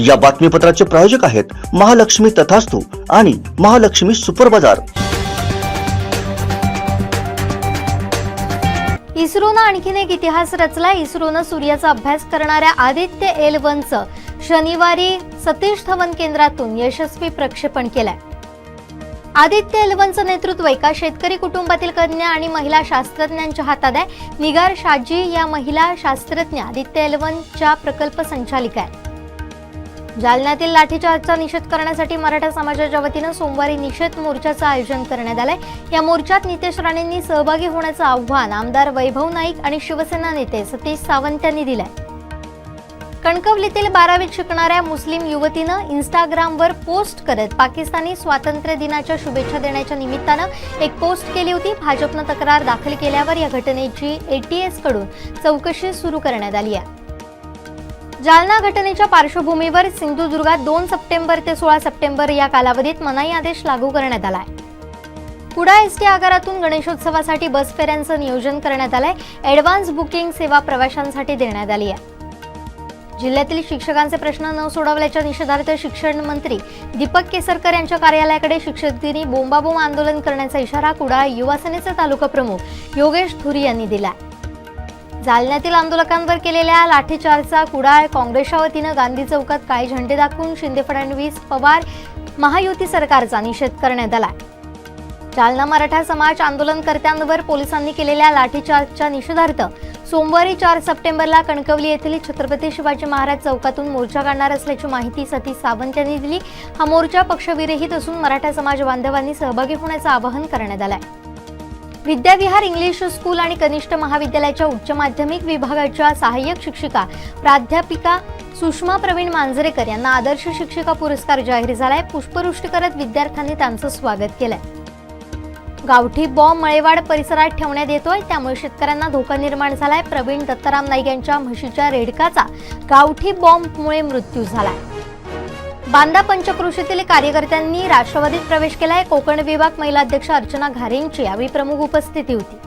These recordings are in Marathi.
या बातमीपत्राचे प्रायोजक आहेत महालक्ष्मी तथास्तु आणि महालक्ष्मी सुपर बाजार। इस्रोनं आणखीन एक इतिहास रचला। इस्रोनं सूर्याचा अभ्यास करणाऱ्या आदित्य L1चं शनिवारी सतीश धवन केंद्रातून यशस्वी प्रक्षेपण केलंय। आदित्य L1चं नेतृत्व एका शेतकरी कुटुंबातील कन्या आणि महिला शास्त्रज्ञांच्या हातात आहे। निगार शाजी या महिला शास्त्रज्ञ आदित्य L1च्या प्रकल्प संचालिका आहेत। जालन्यातील लाठीचार्जचा निषेध करण्यासाठी मराठा समाजाच्या वतीनं सोमवारी निषेध मोर्चाचं आयोजन करण्यात आलंय। या मोर्चात नितेश राणेंनी सहभागी होण्याचं आव्हान आमदार वैभव नाईक आणि शिवसेना नेते सतीश सावंत यांनी दिलंय। कणकवलीतील 12वीत शिकणाऱ्या मुस्लिम युवतीनं इंस्टाग्रामवर पोस्ट करत पाकिस्तानी स्वातंत्र्य दिनाच्या शुभेच्छा देण्याच्या निमित्तानं एक पोस्ट केली होती। भाजपनं तक्रार दाखल केल्यावर या घटनेची ATS कडून चौकशी सुरू करण्यात आली आहे। जालना घटनेच्या पार्श्वभूमीवर सिंधुदुर्गात 2 सप्टेंबर ते 16 सप्टेंबर या कालावधीत मनाई आदेश लागू करण्यात आलाय। कुडा एसटी आगारातून गणेशोत्सवासाठी बस फेऱ्यांचं नियोजन करण्यात आलंय। ॲडव्हान्स बुकिंग सेवा प्रवाशांसाठी देण्यात आली आहे। जिल्ह्यातील शिक्षकांचे प्रश्न न सोडवल्याच्या निषेधार्थ शिक्षण मंत्री दीपक केसरकर यांच्या कार्यालयाकडे शिक्षक दिनी बोंबाबोंब आंदोलन करण्याचा इशारा कुडाळ युवा सेनेचे तालुका प्रमुख योगेश धुरी यांनी दिला। जालन्यातील आंदोलकांवर केलेल्या लाठीचार्जचा कुडाळ काँग्रेसच्या वतीनं गांधी चौकात काळे झेंडे दाखवून शिंदे फडणवीस पवार महायुती सरकारचा निषेध करण्यात आला। जालना मराठा समाज आंदोलनकर्त्यांवर पोलिसांनी केलेल्या लाठीचार्जच्या निषेधार्थ सोमवारी 4 सप्टेंबरला कणकवली येथील छत्रपती शिवाजी महाराज चौकातून मोर्चा काढणार असल्याची माहिती सतीश सावंत यांनी दिली। हा मोर्चा पक्षविरहित असून मराठा समाज बांधवांनी सहभागी होण्याचं आवाहन करण्यात आलंय। विद्याविहार इंग्लिश स्कूल आणि कनिष्ठ महाविद्यालयाच्या उच्च माध्यमिक विभागाच्या सहाय्यक शिक्षिका प्राध्यापिका सुषमा प्रवीण मांजरेकर यांना आदर्श शिक्षिका पुरस्कार जाहीर झालाय। पुष्पवृष्टी करत विद्यार्थ्यांनी त्यांचं स्वागत केलंय। गावठी बॉम्ब मळेवाड परिसरात ठेवण्यात येतोय, त्यामुळे शेतकऱ्यांना धोका निर्माण झालाय। प्रवीण दत्ताराम नाईक यांच्या म्हशीच्या रेडकाचा गावठी बॉम्बमुळे मृत्यू झालाय। बांदा पंचक्रोशीतील कार्यकर्त्यांनी राष्ट्रवादीत प्रवेश केलाय। कोकण विभाग महिला अध्यक्ष अर्चना घारेंची यावेळी प्रमुख उपस्थिती होती।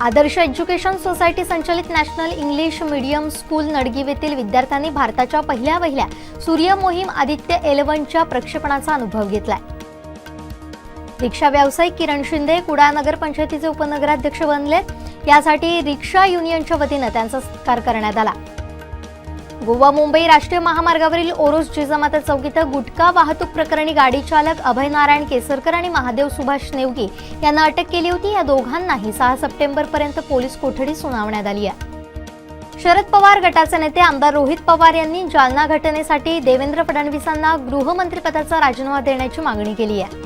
आदर्श एज्युकेशन सोसायटी संचालित नॅशनल इंग्लिश मीडियम स्कूल नडगिव येथील विद्यार्थ्यांनी भारताच्या पहिल्या सूर्य मोहीम आदित्य L1च्या प्रक्षेपणाचा अनुभव घेतलाय। रिक्षा व्यावसायिक किरण शिंदे कुडाळ नगर पंचायतीचे उपनगराध्यक्ष बनले। यासाठी रिक्षा युनियनच्या वतीनं त्यांचा सत्कार करण्यात आला। गोवा मुंबई राष्ट्रीय महामार्गावरील ओरोस जिजामाता चौक इथं गुटखा वाहतूक प्रकरणी गाडी चालक अभय नारायण केसरकर आणि महादेव सुभाष नेवगी यांना अटक केली होती। या दोघांनाही 6 सप्टेंबर पर्यंत पोलीस कोठडी सुनावण्यात आली आहे। शरद पवार गटाचे नेते आमदार रोहित पवार यांनी जालना घटनेसाठी देवेंद्र फडणवीसांना गृहमंत्रीपदाचा राजीनामा देण्याची मागणी केली आहे।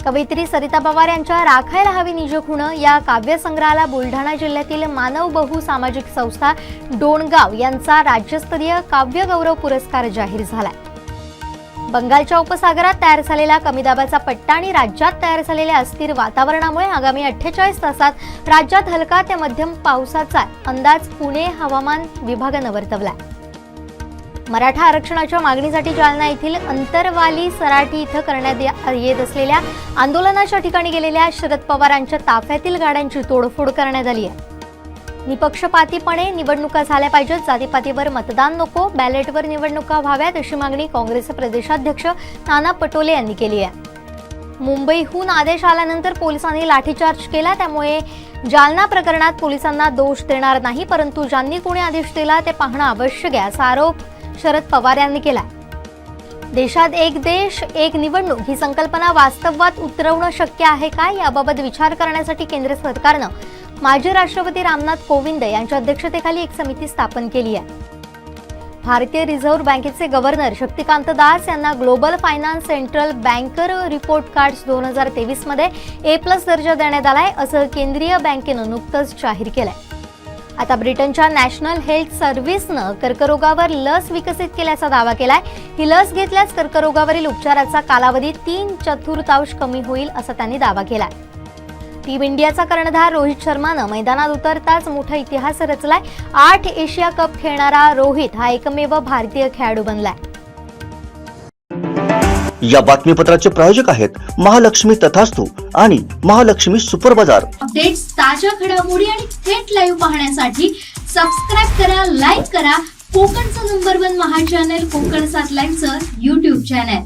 कवयित्री सरिता पवार यांच्या राखायला हवी निज खूण या काव्यसंग्रहाला बुलढाणा जिल्ह्यातील मानव बहु सामाजिक संस्था डोणगाव यांचा राज्यस्तरीय काव्य गौरव पुरस्कार जाहीर झालाय। बंगालच्या उपसागरात तयार झालेला कमी दाबाचा पट्टा आणि राज्यात तयार झालेल्या अस्थिर वातावरणामुळे आगामी 48 तासात राज्यात हलका ते मध्यम पावसाचा अंदाज पुणे हवामान विभागानं वर्तवलाय। मराठा आरक्षणाच्या मागणीसाठी जालना येथील अंतरवाली सराटी इथं करण्यात येत असलेल्या आंदोलनाच्या ठिकाणी गेलेल्या शरद पवारांच्या ताफ्यातील गाड्यांची तोडफोड करण्यात आली आहे। निपक्षपातीपणे निवडणुका झाल्या पाहिजेत, जातीपातीवर मतदान नको, बॅलेटवर निवडणुका व्हाव्यात अशी मागणी काँग्रेसचे प्रदेशाध्यक्ष नाना पटोले यांनी केली आहे। मुंबईहून आदेश आल्यानंतर पोलिसांनी लाठीचार्ज केला, त्यामुळे जालना प्रकरणात पोलिसांना दोष देणार नाही, परंतु ज्यांनी कोणी आदेश दिला ते पाहणं आवश्यक आहे असा आरोप शरद पवार यांनी केला। देशात एक देश एक निवडणूक ही संकल्पना वास्तवात उतरवणं शक्य आहे का, याबाबत विचार करण्यासाठी केंद्र सरकारनं माजी राष्ट्रपती रामनाथ कोविंद यांच्या अध्यक्षतेखाली एक समिती स्थापन केली आहे। भारतीय रिझर्व्ह बँकेचे गव्हर्नर शक्तिकांत दास यांना global finance central banker report cards 2023 मध्ये A+ दर्जा देण्यात आलाय असं केंद्रीय बँकेनं नुकतंच जाहीर केलंय। आता ब्रिटनच्या नॅशनल हेल्थ सर्व्हिसनं कर्करोगावर लस विकसित केल्याचा दावा केलाय। ही लस घेतल्यास कर्करोगावरील उपचाराचा कालावधी 3/4 कमी होईल असा त्यांनी दावा केलाय। टीम इंडियाचा कर्णधार रोहित शर्मानं मैदानात उतरताच मोठा इतिहास रचलाय। 8 एशिया कप खेळणारा रोहित हा एकमेव भारतीय खेळाडू बनलाय। या बातमीपत्राचे प्रायोजक आहेत महालक्ष्मी तथास्तु आणि महालक्ष्मी सुपर बाजार। अपडेट्स, ताज्या घडामोडी आणि थेट लाईव्ह पाहण्यासाठी सबस्क्राइब करा, लाईक करा, कोकणचं नंबर 1 महा चॅनल कोकण सात लाईव्हचं YouTube चॅनल.